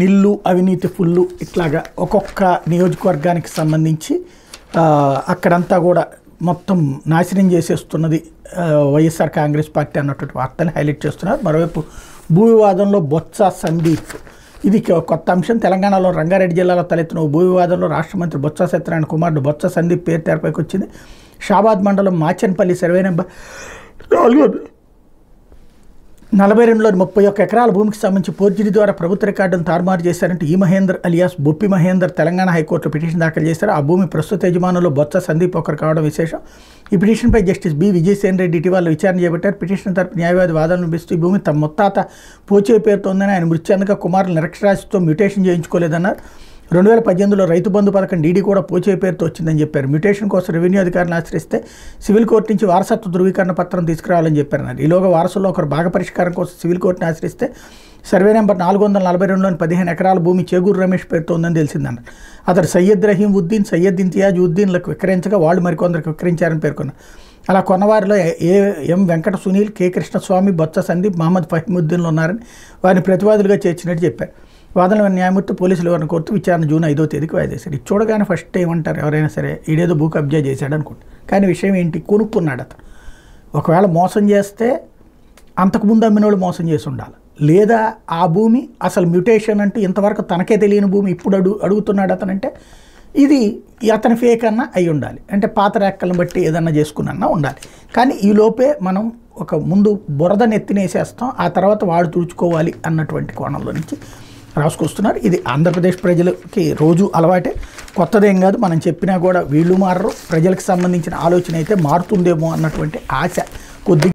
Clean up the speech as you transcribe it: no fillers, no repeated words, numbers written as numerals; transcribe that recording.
నిల్లు అవినీతి ఫుల్లు ఇట్లాగా ఒక్కొక్క నియోజకవర్గానికి సంబంధించి అక్కడంతా కూడా మొత్తం నాశనం చేసేస్తున్నది వైఎస్ఆర్ కాంగ్రెస్ పార్టీ అన్నటువంటి వార్తని హైలైట్ చేస్తున్నారు. మరోవైపు భూ వివాదంలో బొత్స సందీప్, ఇది కొత్త అంశం. తెలంగాణలో రంగారెడ్డి జిల్లాలో తలెత్తిన భూ వివాదంలో రాష్ట్ర మంత్రి బొత్స సత్యనారాయణ కుమారుడు బొత్స సందీప్ పేరు తెరపైకి వచ్చింది. షాబాద్ మండలం మాచన్పల్లి సర్వే నెంబర్ 42లోని 31 ఎకరాల భూమికి సంబంధించి ఫోర్జరీ ద్వారా ప్రభుత్వ రికార్డును తారుమారు చేశారంటే ఈ మహేందర్ అలియాస్ బొప్పి మహేందర్ తెలంగాణ హైకోర్టులో పిటిషన్ దాఖలు చేశారు. ఆ భూమి ప్రస్తుత యజమానులు బొత్స సందీప్ ఒకరు కావడం విశేషం. ఈ పిటిషన్పై జస్టిస్ బి విజయసేన్ రెడ్డి ఇటీవల విచారణ చేపట్టారు. పిటిషన్ తరపు న్యాయవాది వాదనలు వినిపిస్తూ ఈ భూమి తమ ముత్తాత పోచే పేరుతో ఉందని, ఆయన మృతి చెందగా కుమారులు నిరక్షరాస్యతో మ్యూటేషన్ చేయించుకోలేదన్నారు. 2018లో రైతు బంధు పథకం డీడీ కూడా పోచే పేరుతో వచ్చిందని చెప్పారు. మ్యూటేషన్ కోసం రెవెన్యూ అధికారులను ఆశ్రయిస్తే సివిల్ కోర్టు నుంచి వారసత్వ ధృవీకరణ పత్రం తీసుకురావాలని చెప్పారన్నారు. ఈలోగా వారసుల్లో ఒకరు భాగ పరిష్కారం కోసం సివిల్ కోర్టును ఆశ్రయిస్తే సర్వే నెంబర్ 442లోని 15 ఎకరాల భూమి చేగూరు రమేష్ పేరుతో ఉందని తెలిసిందన్నారు. అతడు సయ్యద్ రహీం ఉద్దీన్, సయ్యద్ ఇంతియాజ్ ఉద్దీన్లకు విక్రయించగా వాళ్ళు మరికొందరికి విక్రయించారని పేర్కొన్నారు. అలా కొన్నవారిలో ఎం వెంకట సునీల్, కె కృష్ణస్వామి, బొత్స సందీప్, మహమ్మద్ ఫహీముద్దీన్లు ఉన్నారని వారిని ప్రతివాదులుగా చేర్చినట్టు చెప్పారు. వాదనలో న్యాయమూర్తి పోలీసులు ఎవరిని కోరుతూ విచారణ జూన్ 5వ తేదీకి వాయిదా చేశారు. ఇది చూడగానే ఫస్ట్ ఏమంటారు ఎవరైనా సరే, ఈడేదో భూ కబ్జా చేశాడు అనుకుంటారు. కానీ విషయం ఏంటి, కొనుక్కున్నాడు అతను. ఒకవేళ మోసం చేస్తే అంతకుముందు అమ్మినోళ్ళు మోసం చేసి ఉండాలి, లేదా ఆ భూమి అసలు మ్యూటేషన్ అంటూ ఇంతవరకు తనకే తెలియని భూమి ఇప్పుడు అడుగుతున్నాడు అతనంటే ఇది అతని ఫేక్ అన్నా అయి ఉండాలి, అంటే పాత రెక్కలను బట్టి ఏదన్నా చేసుకున్నా ఉండాలి. కానీ ఈ లోపే మనం ఒక ముందు బురద నెత్తినేసేస్తాం, ఆ తర్వాత వాడు తుడుచుకోవాలి అన్నటువంటి కోణంలో నుంచి రాసుకొస్తున్నారు. ఇది ఆంధ్రప్రదేశ్ ప్రజలకి రోజు అలవాటే, కొత్తదేం కాదు. మనం చెప్పినా కూడా వీళ్ళు మారరు. ప్రజలకు సంబంధించిన ఆలోచన అయితే మారుతుందేమో అన్నటువంటి ఆశ కొద్ది